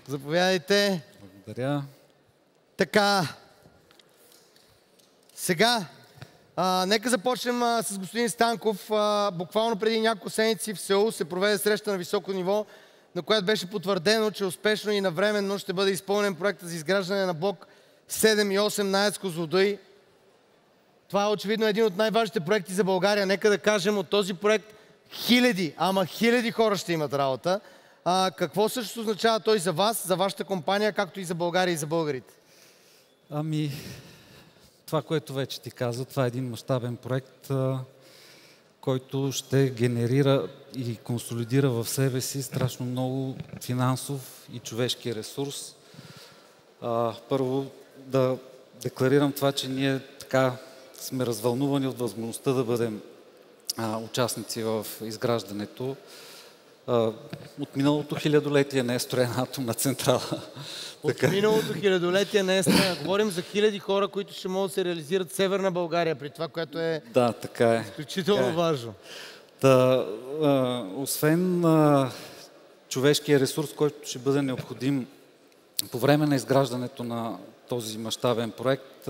Заповядайте. Благодаря. Така, сега, нека започнем с господин Станков. Буквално преди няколко седмици в Сеул се проведе среща на високо ниво, на която беше потвърдено, че успешно и навременно ще бъде изпълнен проектът за изграждане на блок 7 и 8 на АЕЦ Козлодуй. Това е очевидно един от най-важните проекти за България. Нека да кажем, от този проект хиляди, ама хиляди хора ще имат работа. Какво също означава той за вас, за вашата компания, както и за България и за българите? Ами, това, което вече ти каза, това е един мащабен проект, който ще генерира и консолидира в себе си страшно много финансов и човешки ресурс. Първо да декларирам това, че ние така сме развълнувани от възможността да бъдем участници в изграждането. От миналото хилядолетие не е строена атомна централа. От миналото хилядолетие не е строена. Говорим за хиляди хора, които ще могат да се реализират в Северна България, при това, което е, така е. изключително важно. Освен човешкия ресурс, който ще бъде необходим по време на изграждането на този мащабен проект,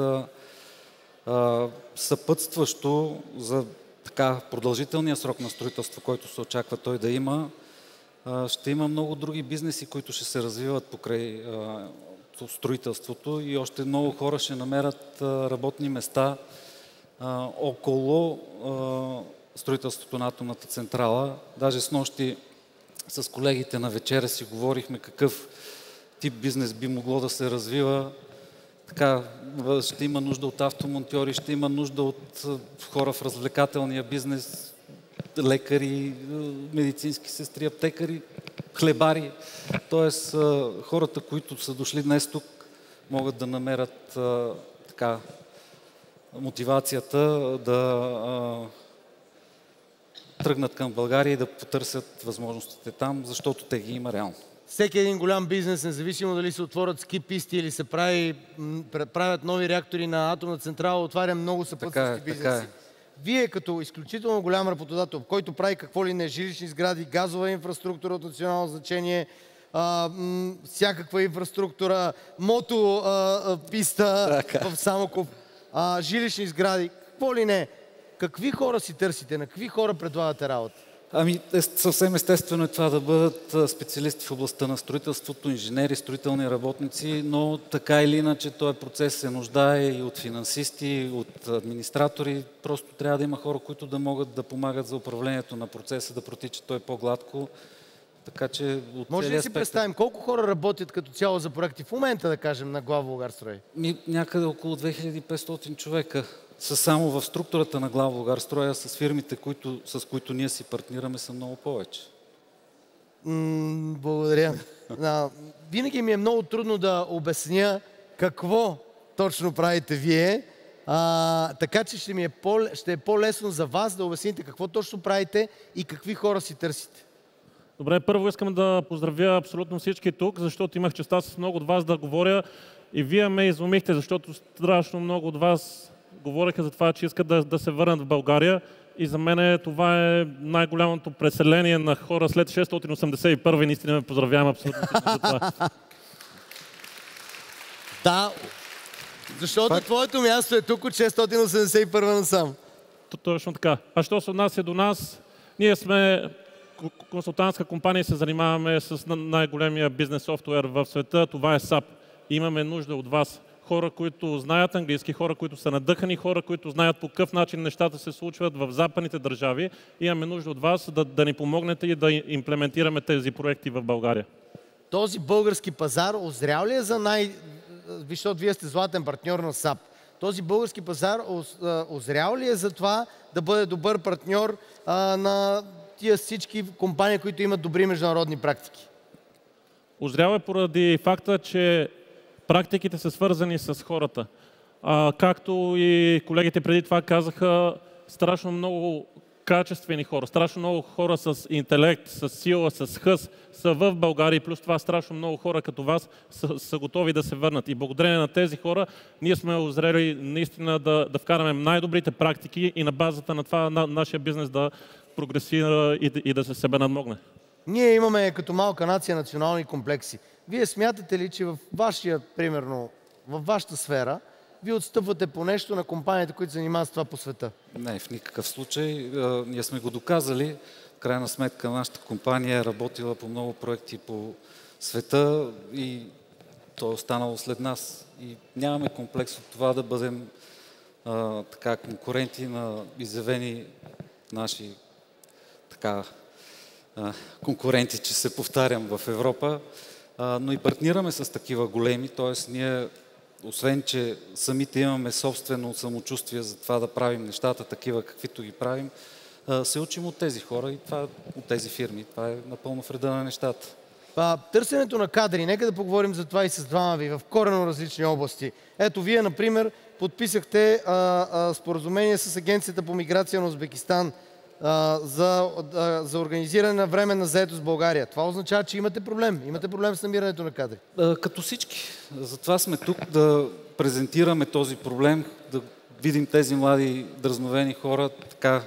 съпътстващо за продължителния срок на строителство, който се очаква той да има, ще има много други бизнеси, които ще се развиват покрай строителството и още много хора ще намерят работни места около строителството на атомната централа. Даже снощи с колегите на вечеря си говорихме какъв тип бизнес би могло да се развива. Ще има нужда от автомонтьори, ще има нужда от хора в развлекателния бизнес, лекари, медицински сестри, аптекари, хлебари. Тоест, хората, които са дошли днес тук, могат да намерят мотивацията да тръгнат към България и да потърсят възможностите там, защото те ги има реално. Всеки един голям бизнес, независимо дали се отворят ски писти или се правят нови реактори на атомна централа, отваря много съпътстващи бизнеси. Вие като изключително голям работодател, който прави какво ли не, жилищни сгради, газова инфраструктура от национално значение, всякаква инфраструктура, писта в Самоков, жилищни сгради, какво ли не. Какви хора си търсите? На какви хора предлагате работа? Ами, съвсем естествено е това да бъдат специалисти в областта на строителството, инженери, строителни работници, но така или иначе този процес се нуждае и от финансисти, от администратори. Просто трябва да има хора, които да могат да помагат за управлението на процеса, да протича той по-гладко. Така че може ли да си представим колко хора работят като цяло за проекти в момента, да кажем, на Главболгарстрой? Някъде около 2500 човека. Само в структурата на Главболгарстрой, с фирмите, с които ние си партнираме, са много повече. Благодаря. Винаги ми е много трудно да обясня какво точно правите вие, така че ще е по-лесно за вас да обясните какво точно правите и какви хора си търсите. Добре, първо искам да поздравя абсолютно всички тук, защото имах честа с много от вас да говоря и вие ме изумихте, защото страшно много от вас говориха за това, че искат да се върнат в България и за мен това е най-голямото преселение на хора след 681 и наистина ме поздравявам абсолютно за това. Да, защото твоето място е тук от 681 насам. Точно така. А що се отнася до нас, ние сме консултантска компания и се занимаваме с най-големия бизнес софтуер в света. Това е SAP. Имаме нужда от вас. Хора, които знаят английски, хора, които са надъхани, хора, които знаят по какъв начин нещата се случват в западните държави. Имаме нужда от вас да ни помогнете и да имплементираме тези проекти в България. Този български пазар озрял ли е за защото вие сте златен партньор на SAP. Този български пазар озрял ли е за това да бъде добър партньор на тия всички компании, които имат добри международни практики? Озрял е поради факта, че практиките са свързани с хората. Както и колегите преди това казаха, страшно много качествени хора, страшно много хора с интелект, с сила, с хъс са в България и плюс това страшно много хора като вас са готови да се върнат. И благодарение на тези хора ние сме озрели наистина да вкараме най-добрите практики и на базата на това нашия бизнес да прогресира и да се себе надмогне? Ние имаме като малка нация национални комплекси. Вие смятате ли, че в вашия, примерно, във вашата сфера, вие отстъпвате по нещо на компаниите, които се занимават с това по света? Не, в никакъв случай. Ние сме го доказали. В крайна сметка нашата компания е работила по много проекти по света и то е останало след нас. И нямаме комплекс от това да бъдем така конкуренти на изявени наши конкуренти, че се повтарям, в Европа, но и партнираме с такива големи, т.е. ние, освен че самите имаме собствено самочувствие за това да правим нещата такива, каквито ги правим, се учим от тези хора и от тези фирми. Това е напълно в реда на нещата. Търсенето на кадри, нека да поговорим за това и с двама ви в коренно различни области. Ето, вие, например, подписахте споразумение с Агенцията по миграция на Узбекистан за организиране на временна заетост в България. Това означава, че имате проблем. Имате проблем с намирането на кадри. Като всички. Затова сме тук да презентираме този проблем, да видим тези млади дразновени хора, така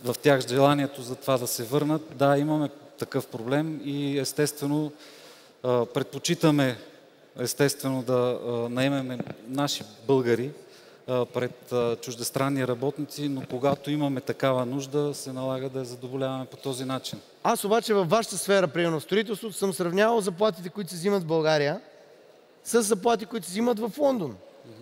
в тях желанието за това да се върнат. Да, имаме такъв проблем и естествено предпочитаме да наемем наши българи пред чуждестранни работници, но когато имаме такава нужда, се налага да я задоволяваме по този начин. Аз обаче във вашата сфера, примерно в строителството, съм сравнявал заплатите, които се взимат в България, с заплати, които се взимат в Лондон.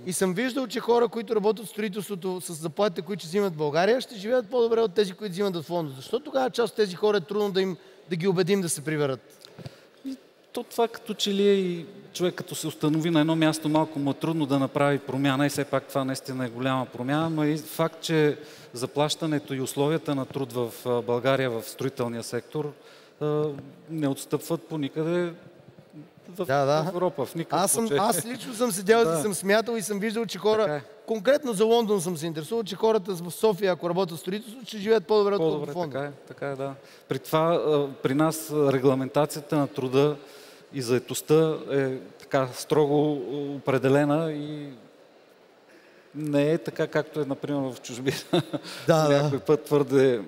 И съм виждал, че хора, които работят в строителството с заплатите, които се взимат в България, ще живеят по-добре от тези, които взимат в Лондон. Защо тогава част от тези хора е трудно да ги убедим да се приберат? Това като че ли и човек като се установи на едно място, малко му е трудно да направи промяна и все пак това наистина е голяма промяна, но и факт, че заплащането и условията на труд в България в строителния сектор не отстъпват по никъде в Европа. В никакъв случай. Аз лично съм седял и съм смятал и съм виждал, че хора, конкретно за Лондон съм се интересувал, че хората в София, ако работят в строителството, ще живеят по-добре от Лондон. Така е, да. При нас регламентацията на труда и заетостта е така строго определена и не е така, както е, например, в чужбина. Някой път твърде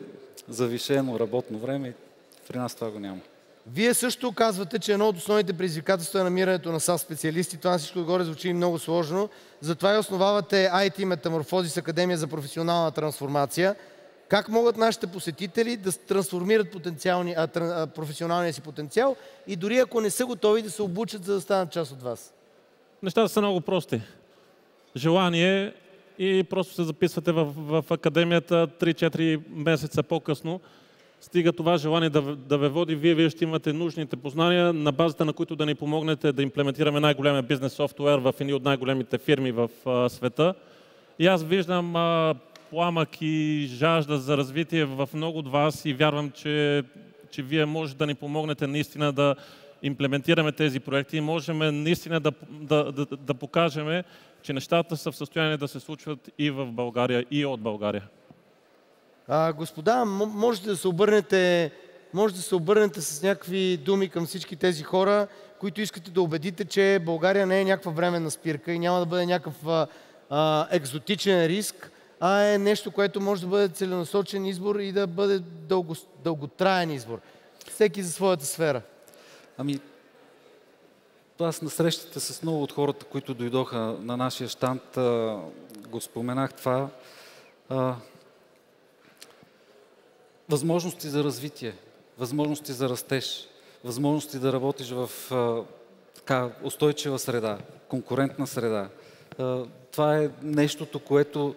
завишено работно време и при нас това го няма. Вие също казвате, че едно от основните предизвикателства е намирането на САП специалисти. Това на всичко отгоре звучи много сложно. Затова и основавате IT Метаморфозис Академия за професионална трансформация. Как могат нашите посетители да трансформират професионалния си потенциал и дори ако не са готови да се обучат, за да станат част от вас? Нещата са много прости. Желание и просто се записвате в академията 3-4 месеца по-късно. Стига това желание да ви води, вие ще имате нужните познания, на базата на които да ни помогнете да имплементираме най-големия бизнес софтуер в едни от най-големите фирми в света. И аз виждам пламък и жажда за развитие в много от вас и вярвам, че вие може да ни помогнете наистина да имплементираме тези проекти и можем наистина да покажем, че нещата са в състояние да се случват и в България, и от България. Господа, можете да се обърнете с някакви думи към всички тези хора, които искате да убедите, че България не е някаква временна спирка и няма да бъде някакъв екзотичен риск, а е нещо, което може да бъде целенасочен избор и да бъде дълготраен избор. Всеки за своята сфера. Аз на срещите с много от хората, които дойдоха на нашия щанд, го споменах това. Възможности за развитие, възможности за растеж, възможности да работиш в устойчива среда, конкурентна среда. Това е нещото, което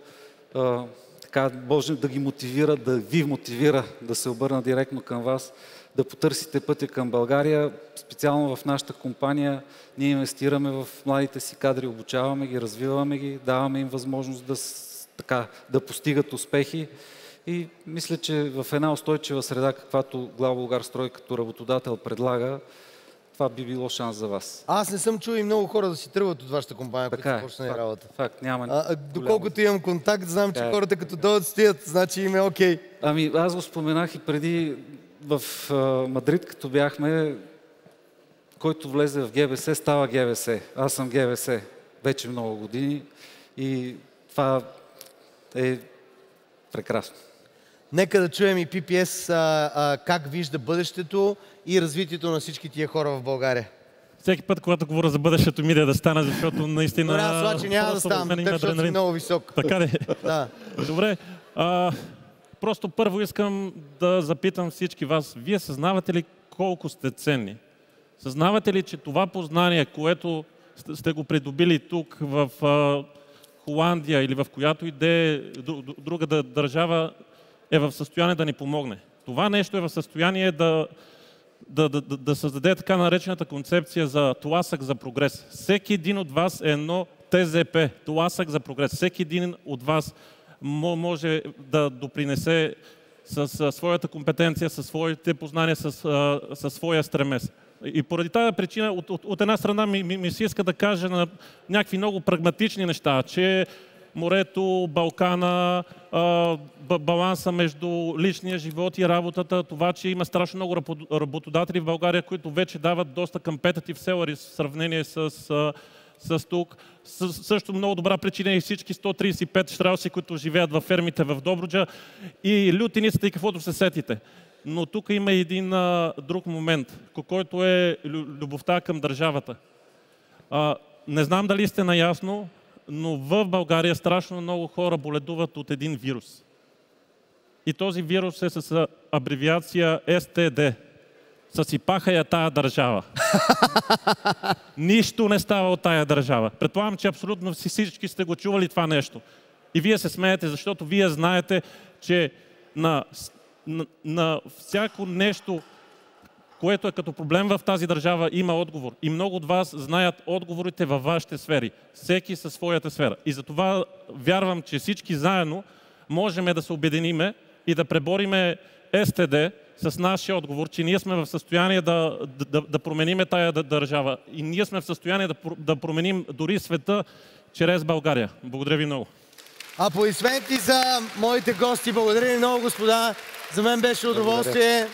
може да ги мотивира, да ви мотивира да се обърна директно към вас, да потърсите пътя към България. Специално в нашата компания ние инвестираме в младите си кадри, обучаваме ги, развиваме ги, даваме им възможност да постигат успехи. И мисля, че в една устойчива среда, каквато Главболгарстрой като работодател предлага, това би било шанс за вас. Аз не съм чул и много хора да си тръгват от вашата компания, които са почнали работа. Факт, няма. Доколкото имам контакт, знам, че хората като дойдат стоят, значи им е окей. Аз го споменах и преди в Мадрид, като бяхме, който влезе в ГБС, става ГБС. Аз съм ГБС вече много години и това е прекрасно. Нека да чуем и PPS как вижда бъдещето и развитието на всички тия хора в България. Всеки път, когато говоря за бъдещето, ми да стана, защото наистина... Добре, аз обаче няма да ставам, защото си много висок. Така ли? Да. Добре. Просто първо искам да запитам всички вас. Вие съзнавате ли колко сте ценни? Съзнавате ли, че това познание, което сте го придобили тук в Холандия или в която иде друга държава, е в състояние да ни помогне? Това нещо е в състояние да създаде така наречената концепция за тласък за прогрес. Всеки един от вас е едно ТЗП, тласък за прогрес. Всеки един от вас може да допринесе със своята компетенция, със своите познания, със своя стремеж. И поради тази причина, от една страна ми се иска да кажа на някакви много прагматични неща, че морето, Балкана, баланса между личния живот и работата, това, че има страшно много работодатели в България, които вече дават доста competitive salaries в сравнение с тук. Също много добра причина и всички 135 щрауси, които живеят във фермите в Добруджа и лютиницата и каквото се сетите. Но тук има един друг момент, който е любовта към държавата. Не знам дали сте наясно, но в България страшно много хора боледуват от един вирус. И този вирус е с абревиация STD. Съсипаха я тая държава. Нищо не става от тая държава. Предполагам, че абсолютно всички сте го чували това нещо. И вие се смеете, защото вие знаете, че на всяко нещо, което е като проблем в тази държава, има отговор. И много от вас знаят отговорите във вашите сфери. Всеки със своята сфера. И затова вярвам, че всички заедно можем да се обединиме и да пребориме СТД с нашия отговор, че ние сме в състояние да промениме тая държава. И ние сме в състояние да променим дори света чрез България. Благодаря ви много. Аплодисменти за моите гости. Благодаря ви много, господа. За мен беше удоволствие.